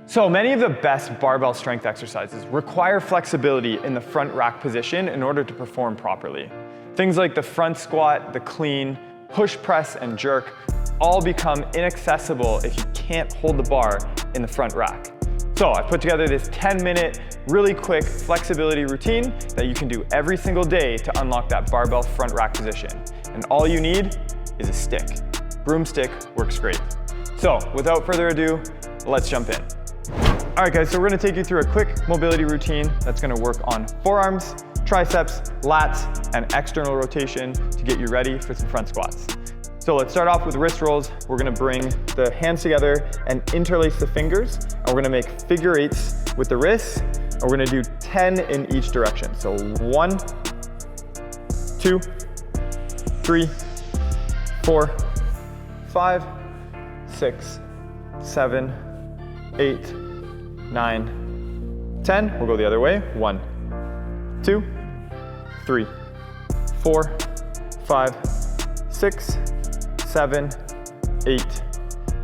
So many of the best barbell strength exercises require flexibility in the front rack position in order to perform properly. Things like the front squat, the clean, push press, and jerk all become inaccessible if you can't hold the bar in the front rack. So I put together this 10-minute, really quick flexibility routine that you can do every single day to unlock that barbell front rack position. And all you need is a stick. Broomstick works great. So without further ado, let's jump in. All right guys, so we're gonna take you through a quick mobility routine that's gonna work on forearms, triceps, lats, and external rotation to get you ready for some front squats. So let's start off with wrist rolls. We're gonna bring the hands together and interlace the fingers, and we're gonna make figure eights with the wrists, and we're gonna do 10 in each direction. So 1, 2, 3, 4, 5, 6, 7, 8, 9, 10. We'll go the other way. 1, 2, 3, 4, 5, 6, 7, 8,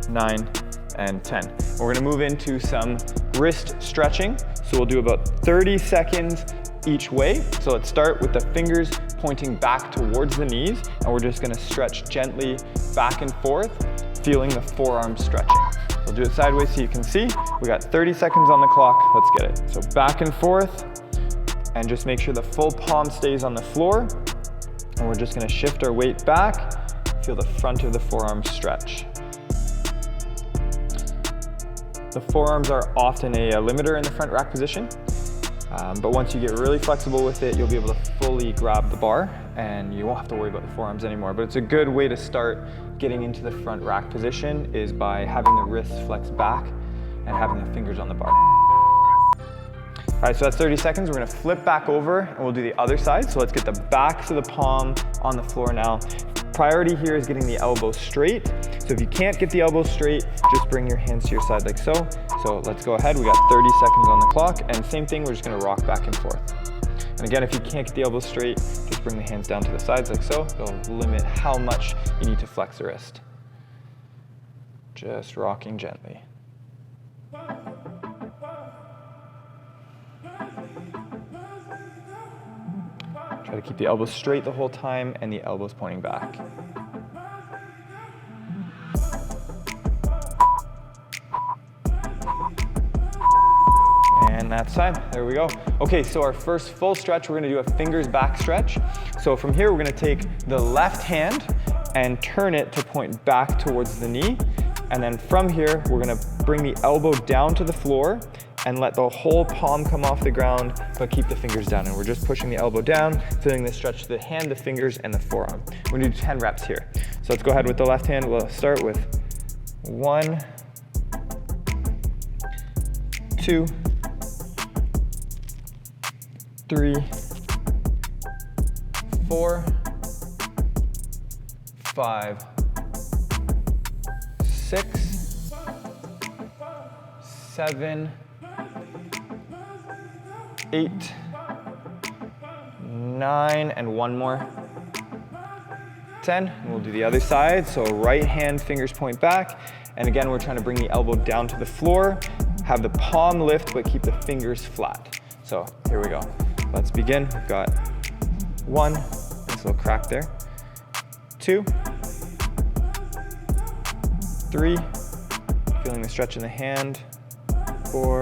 9, and 10. We're gonna move into some wrist stretching. So we'll do about 30 seconds each way. So let's start with the fingers pointing back towards the knees, and we're just gonna stretch gently back and forth, feeling the forearms stretching. We'll do it sideways so you can see. We got 30 seconds on the clock. Let's get it. So back and forth, and just make sure the full palm stays on the floor. And we're just gonna shift our weight back. Feel the front of the forearm stretch. The forearms are often a limiter in the front rack position. But once you get really flexible with it, you'll be able to fully grab the bar and you won't have to worry about the forearms anymore. But it's a good way to start getting into the front rack position is by having the wrists flex back and having the fingers on the bar. All right, so that's 30 seconds. We're gonna flip back over and we'll do the other side. So let's get the backs of the palm on the floor now. Priority here is getting the elbows straight. So if you can't get the elbows straight, just bring your hands to your side like so. So let's go ahead. We got 30 seconds on the clock, and same thing, we're just gonna rock back and forth. And again, if you can't get the elbows straight, just bring the hands down to the sides like so. It'll limit how much you need to flex the wrist. Just rocking gently. Try to keep the elbows straight the whole time and the elbows pointing back. And that side, there we go. Okay, so our first full stretch, we're gonna do a fingers back stretch. So from here, we're gonna take the left hand and turn it to point back towards the knee. And then from here, we're gonna bring the elbow down to the floor and let the whole palm come off the ground, but keep the fingers down. And we're just pushing the elbow down, feeling the stretch to the hand, the fingers, and the forearm. We're gonna do 10 reps here. So let's go ahead with the left hand. We'll start with 1, 2, 3, 4, 5, 6, 7, 8, 9, and one more. 10, and we'll do the other side. So right hand, fingers point back. And again, we're trying to bring the elbow down to the floor, have the palm lift, but keep the fingers flat. So here we go. Let's begin. We've got 1, nice little crack there. 2, 3, feeling the stretch in the hand. 4,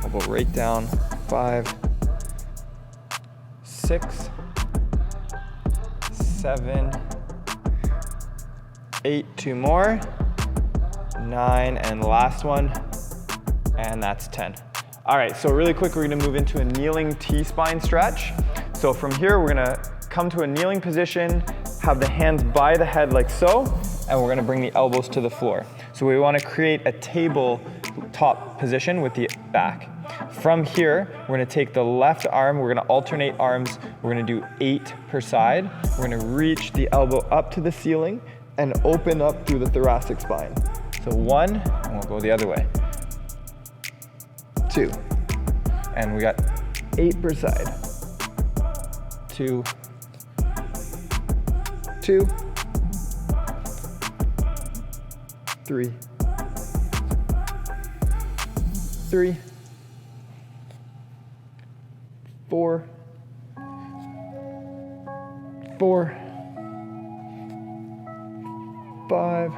elbow right down. 5, 6, 7, 8, 2 more, 9, and the last one, and that's 10. All right, so really quick, we're gonna move into a kneeling T-spine stretch. So from here, we're gonna come to a kneeling position, have the hands by the head like so, and we're gonna bring the elbows to the floor. So we wanna create a tabletop position with the back. From here, we're gonna take the left arm, we're gonna alternate arms, we're gonna do 8 per side. We're gonna reach the elbow up to the ceiling and open up through the thoracic spine. So 1, and we'll go the other way. 2, and we got 8 per side. 2, 2, 3, 3, 4, 4, 5,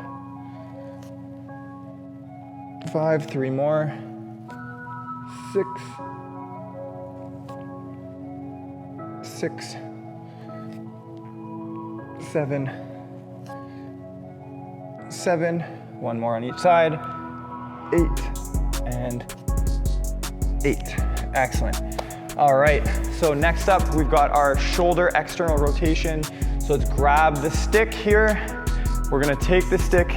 5, 3 more, 6, 6, 7, 7, one more on each side, 8, and 8. Excellent. All right, so next up, we've got our shoulder external rotation. So let's grab the stick here. We're gonna take the stick,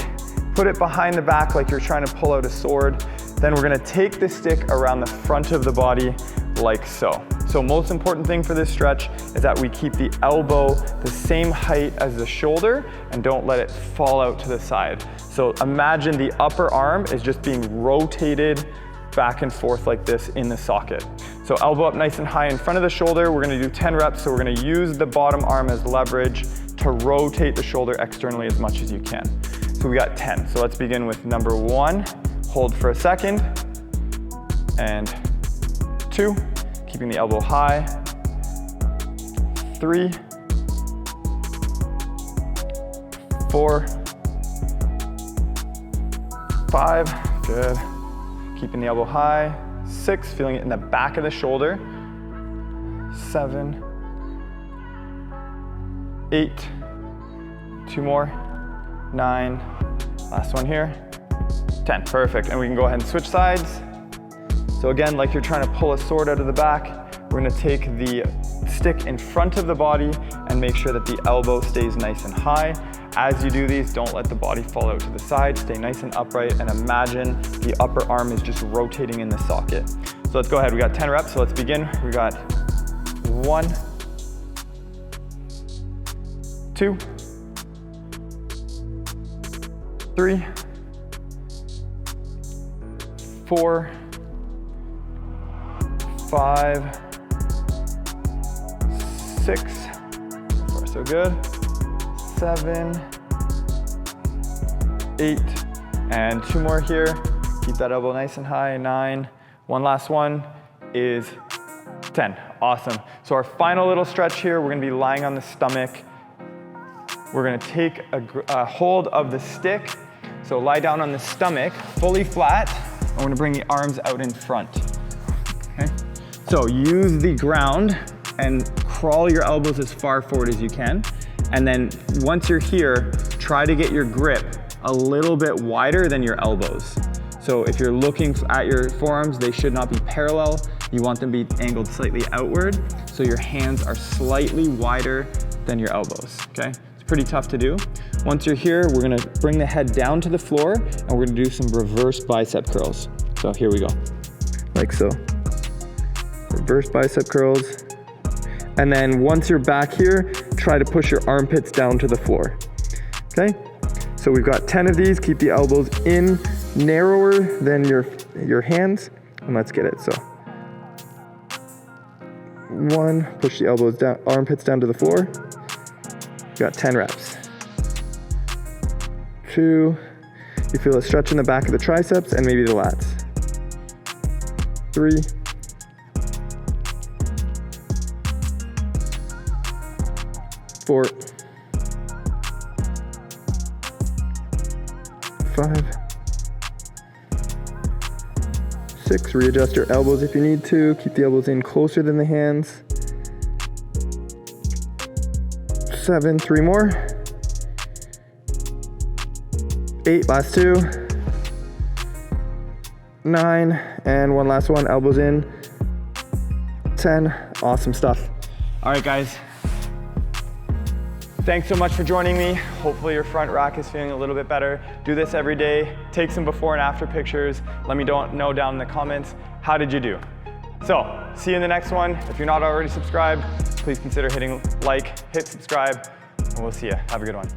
put it behind the back like you're trying to pull out a sword. Then we're gonna take the stick around the front of the body like so. So most important thing for this stretch is that we keep the elbow the same height as the shoulder and don't let it fall out to the side. So imagine the upper arm is just being rotated back and forth like this in the socket. So elbow up nice and high in front of the shoulder. We're gonna do 10 reps. So we're gonna use the bottom arm as leverage to rotate the shoulder externally as much as you can. So we got 10. So let's begin with number 1. Hold for a second. And 2. Keeping the elbow high. 3, 4, 5, good. Keeping the elbow high. 6, feeling it in the back of the shoulder. 7, 8, 2 more, 9, last one here, 10, perfect. And we can go ahead and switch sides. So again, like you're trying to pull a sword out of the back, we're gonna take the stick in front of the body and make sure that the elbow stays nice and high. As you do these, don't let the body fall out to the side, stay nice and upright, and imagine the upper arm is just rotating in the socket. So let's go ahead, we got 10 reps, so let's begin. We got 1, 2, 3, 4, 5, 6, so far so good, 7, 8, and 2 more here. Keep that elbow nice and high, 9. One last one is 10, awesome. So our final little stretch here, we're gonna be lying on the stomach. We're gonna take a hold of the stick. So lie down on the stomach, fully flat. I'm gonna bring the arms out in front, okay? So use the ground and crawl your elbows as far forward as you can. And then once you're here, try to get your grip a little bit wider than your elbows. So if you're looking at your forearms, they should not be parallel. You want them to be angled slightly outward. So your hands are slightly wider than your elbows, okay? It's pretty tough to do. Once you're here, we're gonna bring the head down to the floor and we're gonna do some reverse bicep curls. So here we go, like so. Reverse bicep curls. And then once you're back here, try to push your armpits down to the floor, okay? So we've got 10 of these. Keep the elbows in, narrower than your hands, and let's get it. So 1, push the elbows down, armpits down to the floor. Got 10 reps. 2, you feel a stretch in the back of the triceps and maybe the lats. 3, 4, 5, 6, readjust your elbows if you need to. Keep the elbows in closer than the hands. 7, 3 more. 8, last 2. 9, and one last one, elbows in. 10, awesome stuff. All right, guys. Thanks so much for joining me. Hopefully your front rack is feeling a little bit better. Do this every day. Take some before and after pictures. Let me know down in the comments, how did you do? So, see you in the next one. If you're not already subscribed, please consider hitting like, hit subscribe, and we'll see you. Have a good one.